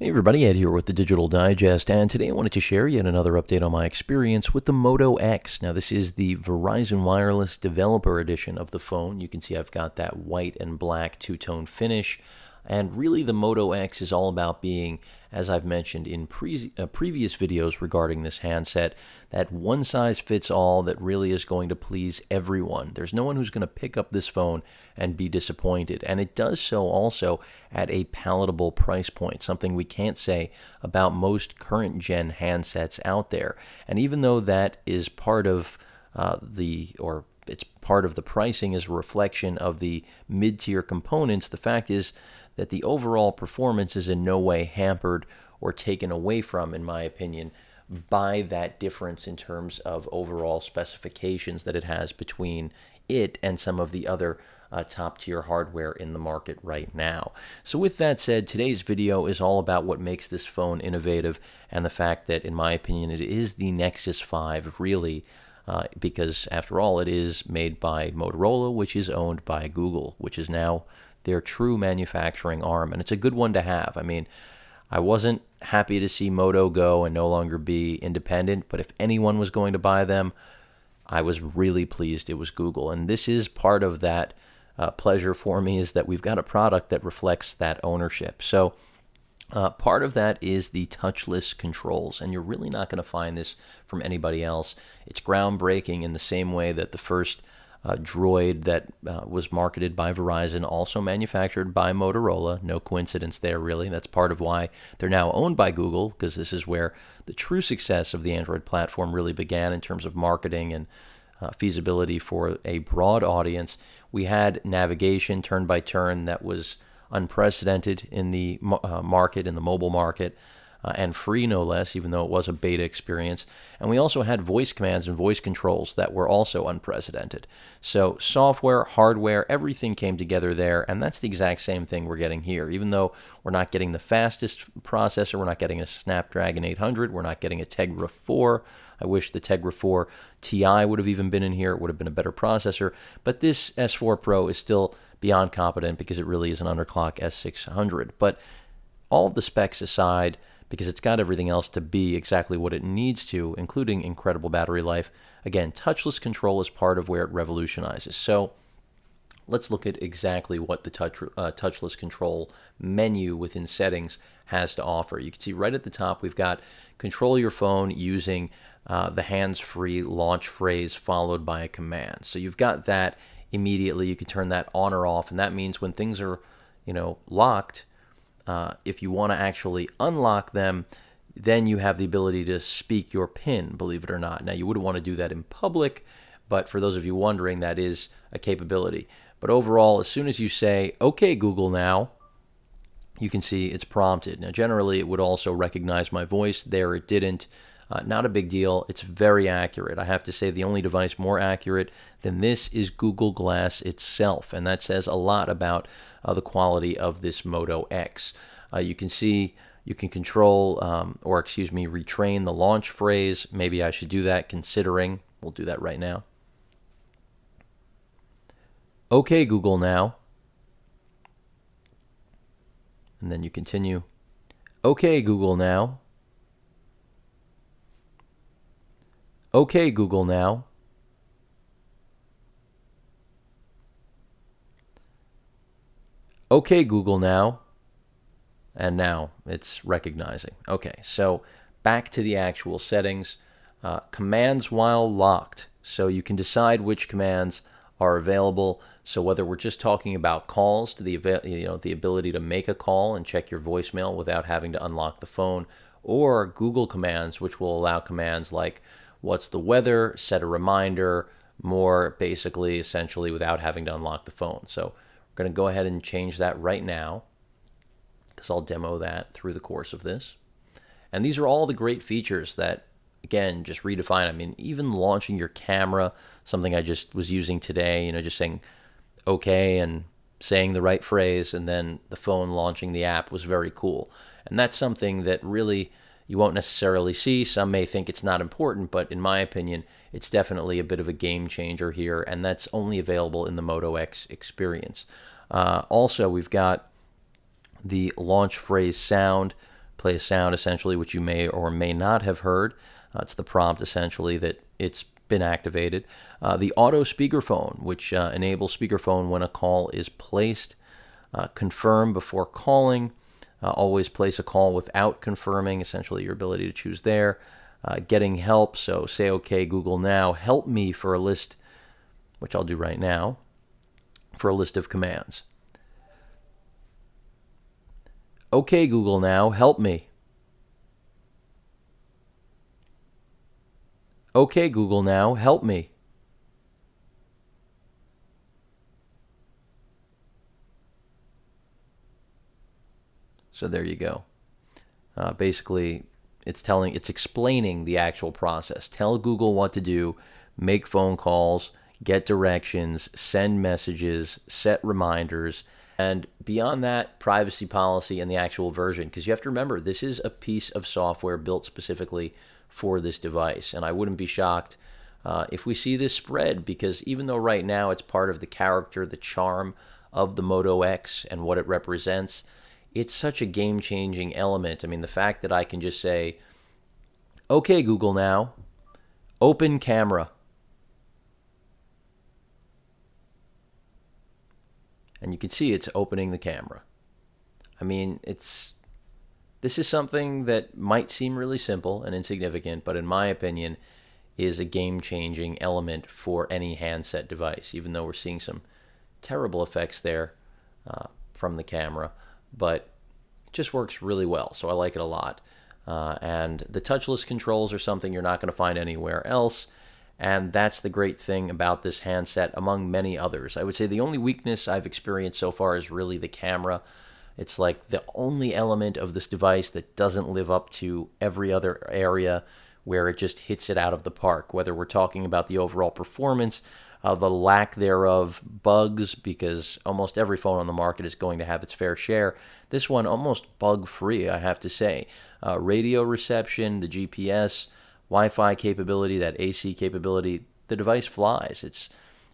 Hey everybody, Ed here with the Digital Digest, and today I wanted to share yet another update on my experience with the Moto X. Now this is the Verizon Wireless Developer Edition of the phone. You can see I've got that white and black two-tone finish, and really the Moto X is all about being, as I've mentioned in previous videos regarding this handset, that one-size-fits-all that really is going to please everyone. There's no one who's going to pick up this phone and be disappointed, and it does so also at a palatable price point, something we can't say about most current-gen handsets out there. And even though that is part of it's part of the pricing is a reflection of the mid-tier components, the fact is that the overall performance is in no way hampered or taken away from, in my opinion, by that difference in terms of overall specifications that it has between it and some of the other top-tier hardware in the market right now. So with that said, today's video is all about what makes this phone innovative and the fact that, in my opinion, it is the Nexus 5, really, because, after all, it is made by Motorola, which is owned by Google, which is now their true manufacturing arm, and it's a good one to have. I mean, I wasn't happy to see Moto go and no longer be independent, but if anyone was going to buy them, I was really pleased it was Google. And this is part of that pleasure for me, is that we've got a product that reflects that ownership. So part of that is the touchless controls, and you're really not going to find this from anybody else. It's groundbreaking in the same way that the first Droid that was marketed by Verizon, also manufactured by Motorola. No coincidence there, really. That's part of why they're now owned by Google, because this is where the true success of the Android platform really began in terms of marketing and feasibility for a broad audience. We had navigation turn by turn that was unprecedented in the market, in the mobile market, and free no less, even though it was a beta experience. And we also had voice commands and voice controls that were also unprecedented. So software, hardware, everything came together there, and that's the exact same thing we're getting here. Even though we're not getting the fastest processor, we're not getting a Snapdragon 800, we're not getting a Tegra 4. I wish the Tegra 4 Ti would have even been in here. It would have been a better processor. But this S4 Pro is still beyond competent because it really is an underclock S600. But all of the specs aside, because it's got everything else to be exactly what it needs to, including incredible battery life. Again, touchless control is part of where it revolutionizes. So let's look at exactly what the touchless control menu within settings has to offer. You can see right at the top we've got control your phone using the hands-free launch phrase followed by a command. So you've got that immediately. You can turn that on or off, and that means when things are, locked, if you want to actually unlock them, then you have the ability to speak your PIN, believe it or not. Now, you wouldn't want to do that in public, but for those of you wondering, that is a capability. But overall, as soon as you say, "Okay, Google now," you can see it's prompted. Now, generally, it would also recognize my voice. There, it didn't. Not a big deal. It's very accurate. I have to say the only device more accurate than this is Google Glass itself, and that says a lot about the quality of this Moto X. You can see you can control, retrain the launch phrase. Maybe I should do that, considering. We'll do that right now. "Okay, Google now." And then you continue. "Okay, Google now." "Okay, Google now." "Okay, Google now." And now it's recognizing. Okay, so back to the actual settings. Commands while locked. So you can decide which commands are available. So whether we're just talking about calls, to the ability to make a call and check your voicemail without having to unlock the phone, or Google commands, which will allow commands like "What's the weather?" "Set a reminder," more basically, essentially, without having to unlock the phone. So we're going to go ahead and change that right now, because I'll demo that through the course of this. And these are all the great features that, again, just redefine. I mean, even launching your camera, something I just was using today, just saying "okay" and saying the right phrase, and then the phone launching the app was very cool. And that's something that really you won't necessarily see. Some may think it's not important, but in my opinion, it's definitely a bit of a game changer here, and that's only available in the Moto X experience. Also, we've got the launch phrase sound play a sound essentially, which you may or may not have heard. It's the prompt essentially that it's been activated. The auto speakerphone, which enables speakerphone when a call is placed. Confirm before calling. Always place a call without confirming, essentially your ability to choose there. Getting help, so say, okay, Google now, help me for a list, which I'll do right now, for a list of commands. Okay, Google now, help me. Okay, Google now, help me. So there you go. Basically, it's explaining the actual process. Tell Google what to do, make phone calls, get directions, send messages, set reminders, and beyond that, privacy policy and the actual version. Because you have to remember, this is a piece of software built specifically for this device. And I wouldn't be shocked if we see this spread, because even though right now it's part of the character, the charm of the Moto X and what it represents, it's such a game-changing element. I mean, the fact that I can just say, okay, Google now, open camera. And you can see it's opening the camera. I mean, this is something that might seem really simple and insignificant, but in my opinion, is a game-changing element for any handset device, even though we're seeing some terrible effects there from the camera. But it just works really well, so I like it a lot. And the touchless controls are something you're not going to find anywhere else, and that's the great thing about this handset, among many others. I would say the only weakness I've experienced so far is really the camera. It's like the only element of this device that doesn't live up to every other area where it just hits it out of the park, whether we're talking about the overall performance, the lack thereof, bugs, because almost every phone on the market is going to have its fair share. This one almost bug-free, I have to say. Radio reception, the GPS, Wi-Fi capability, that AC capability, the device flies. It's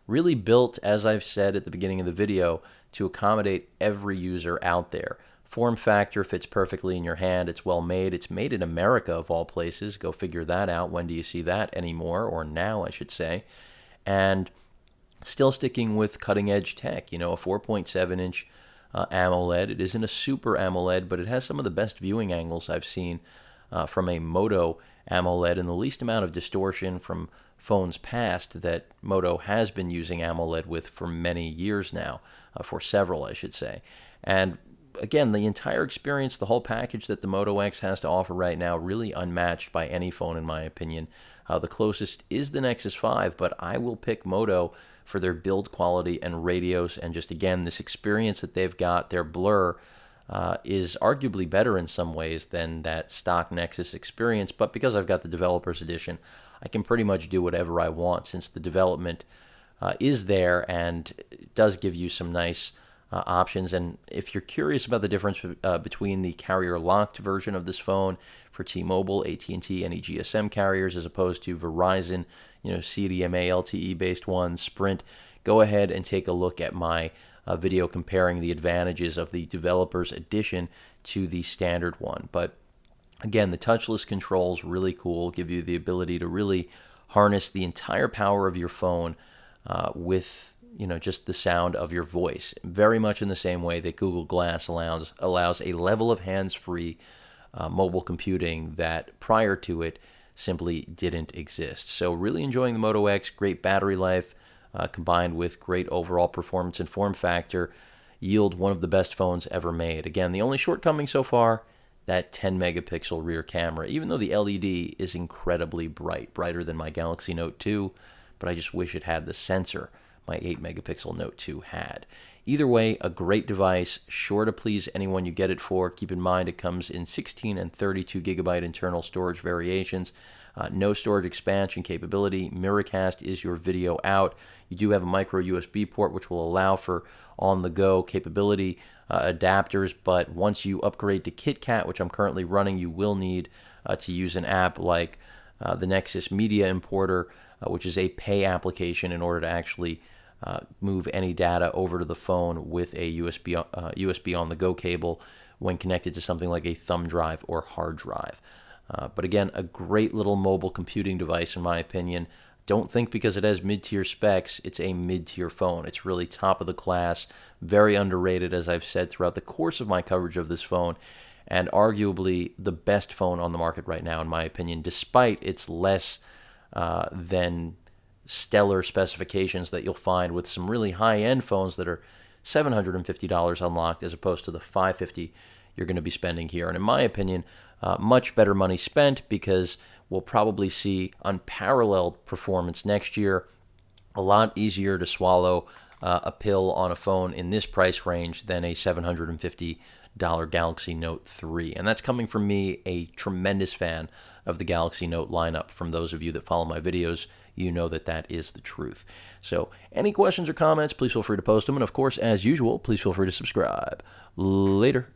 really built, as I've said at the beginning of the video, to accommodate every user out there. Form factor fits perfectly in your hand. It's well made. It's made in America, of all places. Go figure that out. When do you see that anymore? Or now, I should say. And still sticking with cutting-edge tech. You know, a 4.7-inch AMOLED. It isn't a super AMOLED, but it has some of the best viewing angles I've seen from a Moto AMOLED, and the least amount of distortion from phones past that Moto has been using AMOLED with for many years now, for several, I should say. And again, the entire experience, the whole package that the Moto X has to offer right now, really unmatched by any phone in my opinion. The closest is the Nexus 5, but I will pick Moto for their build quality and radios, and just again, this experience that they've got, their blur, is arguably better in some ways than that stock Nexus experience. But because I've got the developer's edition, I can pretty much do whatever I want, since the development is there and it does give you some nice options. And if you're curious about the difference between the carrier-locked version of this phone for T-Mobile, AT&T, any GSM carriers, as opposed to Verizon, CDMA, LTE-based ones, Sprint, go ahead and take a look at my video comparing the advantages of the developer's edition to the standard one. But again, the touchless controls really cool, give you the ability to really harness the entire power of your phone with just the sound of your voice, very much in the same way that Google Glass allows a level of hands-free mobile computing that prior to it simply didn't exist. So really enjoying the Moto X, great battery life, combined with great overall performance and form factor, yield one of the best phones ever made. Again, the only shortcoming so far, that 10 megapixel rear camera, even though the LED is incredibly bright, brighter than my Galaxy Note 2, but I just wish it had the sensor my 8 megapixel Note 2 had. Either way, a great device, sure to please anyone you get it for. Keep in mind it comes in 16 and 32 gigabyte internal storage variations. No storage expansion capability. Miracast is your video out. You do have a micro USB port, which will allow for on-the-go capability adapters, but once you upgrade to KitKat, which I'm currently running, you will need to use an app like the Nexus Media Importer, which is a pay application in order to actually move any data over to the phone with a USB on-the-go cable, when connected to something like a thumb drive or hard drive. But again, a great little mobile computing device in my opinion. Don't think because it has mid-tier specs, it's a mid-tier phone. It's really top of the class, very underrated, as I've said throughout the course of my coverage of this phone, and arguably the best phone on the market right now, in my opinion, despite its less than stellar specifications that you'll find with some really high-end phones that are $750 unlocked as opposed to the $550 you're going to be spending here. And in my opinion, much better money spent because we'll probably see unparalleled performance next year. A lot easier to swallow a pill on a phone in this price range than a $750 Galaxy Note 3. And that's coming from me, a tremendous fan of the Galaxy Note lineup. From those of you that follow my videos, you know that that is the truth. So any questions or comments, please feel free to post them. And of course, as usual, please feel free to subscribe. Later.